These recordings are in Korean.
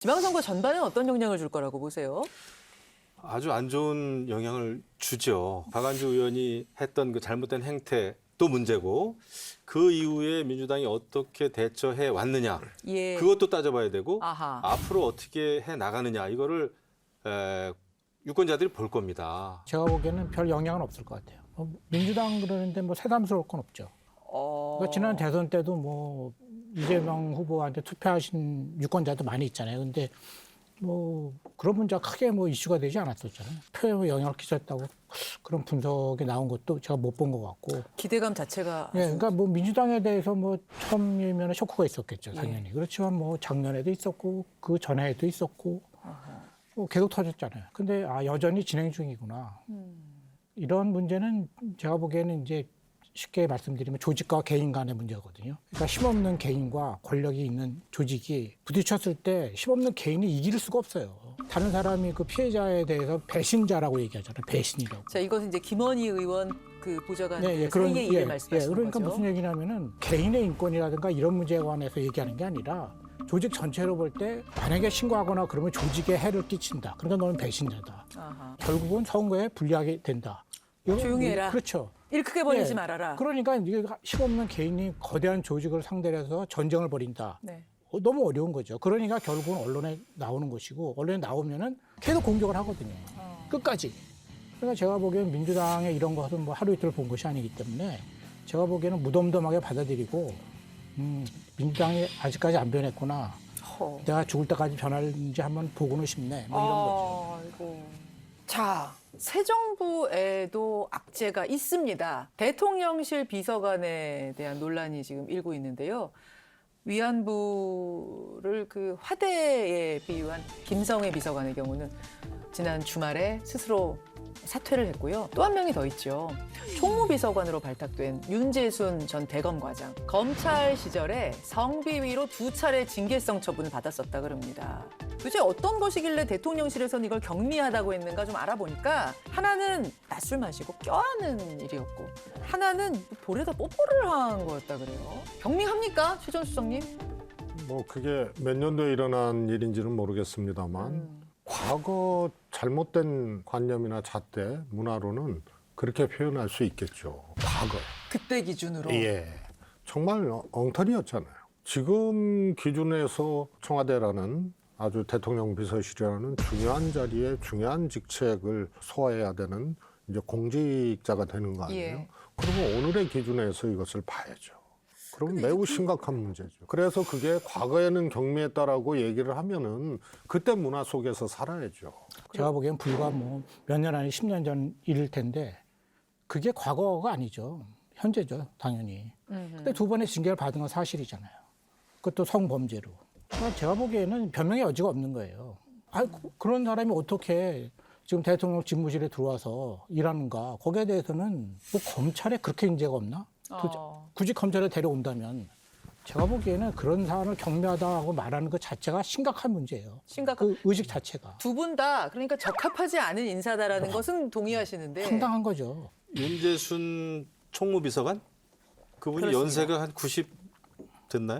지방선거 전반에 어떤 영향을 줄 거라고 보세요? 아주 안 좋은 영향을 주죠. 박안주 의원이 했던 그 잘못된 행태도 문제고 그 이후에 민주당이 어떻게 대처해 왔느냐 예. 그것도 따져봐야 되고 아하. 앞으로 어떻게 해 나가느냐 이거를 유권자들이 볼 겁니다. 제가 보기에는 별 영향은 없을 것 같아요. 민주당 그러는데 뭐 새삼스러울 건 없죠. 그러니까 지난 대선 때도 뭐 이재명 후보한테 투표하신 유권자도 많이 있잖아요. 근데 뭐 그런 문제가 크게 뭐 이슈가 되지 않았었잖아요. 표현에 영향을 끼쳤다고 그런 분석이 나온 것도 제가 못 본 것 같고. 기대감 자체가. 예, 그러니까 뭐 민주당에 대해서 뭐 처음이면 쇼크가 있었겠죠, 당연히. 그렇지만 뭐 작년에도 있었고 그 전에도 있었고 뭐 계속 터졌잖아요. 근데 여전히 진행 중이구나. 이런 문제는 제가 보기에는 이제 쉽게 말씀드리면 조직과 개인 간의 문제거든요. 그러니까 힘없는 개인과 권력이 있는 조직이 부딪혔을 때 힘없는 개인이 이길 수가 없어요. 다른 사람이 그 피해자에 대해서 배신자라고 얘기하잖아요. 배신이라고. 자, 이것은 이제 김원희 의원 그 보좌관 그런 사이의 일을 말씀하시는 그러니까 거죠. 무슨 얘기냐면은 개인의 인권이라든가 이런 문제에 관해서 얘기하는 게 아니라 조직 전체로 볼 때 만약에 신고하거나 그러면 조직에 해를 끼친다. 그러니까 너는 배신자다. 아하. 결국은 선거에 불리하게 된다. 조용히 해라. 그렇죠. 일 크게 벌리지 예. 말아라. 그러니까 이게 힘없는 개인이 거대한 조직을 상대로 해서 전쟁을 벌인다. 네. 너무 어려운 거죠. 그러니까 결국은 언론에 나오는 것이고 언론에 나오면은 계속 공격을 하거든요. 끝까지. 그러니까 제가 보기에는 민주당의 이런 것은 뭐 하루 이틀 본 것이 아니기 때문에 제가 보기에는 무덤덤하게 받아들이고 민주당이 아직까지 안 변했구나. 내가 죽을 때까지 변할지 한번 보고는 싶네. 뭐 이런 거죠. 아이고. 자, 새 정부에도 악재가 있습니다. 대통령실 비서관에 대한 논란이 지금 일고 있는데요. 위안부를 그 화대에 비유한 김성애 비서관의 경우는 지난 주말에 스스로 사퇴를 했고요. 또 한 명이 더 있죠. 총무비서관으로 발탁된 윤재순 전 대검과장. 검찰 시절에 성비위로 2차례 징계성 처분을 받았었다 그럽니다. 도대체 어떤 것이길래 대통령실에서는 이걸 경미하다고 했는가 좀 알아보니까 하나는 낮술 마시고 껴안는 일이었고 하나는 볼에다 뽀뽀를 한 거였다 그래요. 경미합니까? 최 전 수석님? 뭐 그게 몇 년도에 일어난 일인지는 모르겠습니다만 과거 잘못된 관념이나 잣대, 문화로는 그렇게 표현할 수 있겠죠. 과거. 그때 기준으로. 예. 정말 엉터리였잖아요. 지금 기준에서 청와대라는 아주 대통령 비서실이라는 중요한 자리에 중요한 직책을 소화해야 되는 이제 공직자가 되는 거 아니에요? 예. 그러면 오늘의 기준에서 이것을 봐야죠. 그럼 매우 심각한 문제죠. 그래서 그게 과거에는 경미했다라고 얘기를 하면은 그때 문화 속에서 살아야죠. 제가 보기엔 불과 뭐 몇 년 아니 10년 전 일일 텐데 그게 과거가 아니죠. 현재죠, 당연히. 근데 두 번의 징계를 받은 건 사실이잖아요. 그것도 성범죄로. 그러니까 제가 보기에는 변명의 여지가 없는 거예요. 그런 사람이 어떻게 지금 대통령 집무실에 들어와서 일하는가. 거기에 대해서는 뭐 검찰에 그렇게 인재가 없나? 굳이 검찰에 데려온다면 제가 보기에는 그런 사안을 경미하다고 말하는 것 자체가 심각한 문제예요. 그 의식 자체가. 두 분 다 그러니까 적합하지 않은 인사다라는 것은 동의하시는데. 황당한 거죠. 윤재순 총무비서관? 그분이 그렇습니다. 연세가 한 90 됐나요?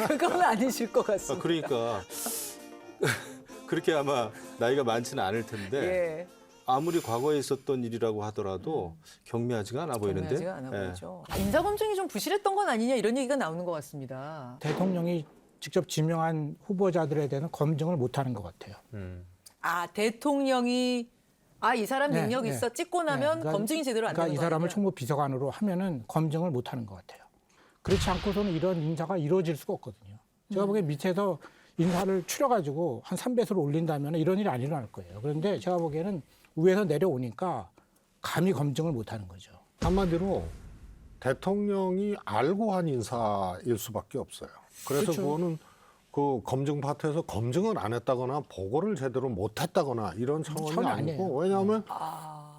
그건 아니실 것 같습니다. 그러니까 그렇게 아마 나이가 많지는 않을 텐데 예. 아무리 과거에 있었던 일이라고 하더라도 경미하지가 않아 보이는데. 경미하지가 않아 예. 보이죠. 인사검증이 좀 부실했던 건 아니냐 이런 얘기가 나오는 것 같습니다. 대통령이 직접 지명한 후보자들에 대한 검증을 못하는 것 같아요. 대통령이 이 사람 능력 있어 찍고 나면 그러니까 검증이 제대로 안 그러니까 되는 이 거 사람을 아니냐. 총무비서관으로 하면은 검증을 못하는 것 같아요. 그렇지 않고서는 이런 인사가 이루어질 수가 없거든요. 제가 보기엔 밑에서 인사를 추려가지고 한 3배수로 올린다면 이런 일이 안 일어날 거예요. 그런데 제가 보기에는 위에서 내려오니까 감히 검증을 못하는 거죠. 한마디로 대통령이 알고 한 인사일 수밖에 없어요. 그래서 그렇죠. 그거는 그 검증 파트에서 검증을 안 했다거나 보고를 제대로 못 했다거나 이런 차원이 차원이 아니고 아니에요. 왜냐하면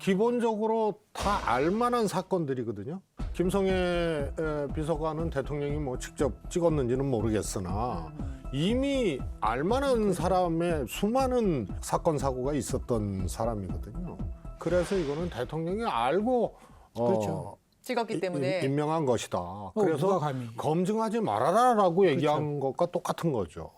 기본적으로 다 알만한 사건들이거든요. 김성애 비서관은 대통령이 뭐 직접 찍었는지는 모르겠으나 이미 알만한 사람의 수많은 사건 사고가 있었던 사람이거든요. 그래서 이거는 대통령이 알고 그렇죠. 찍었기 때문에 임명한 것이다. 누가 그래서 감히. 검증하지 말아라라고 얘기한 것과 똑같은 거죠.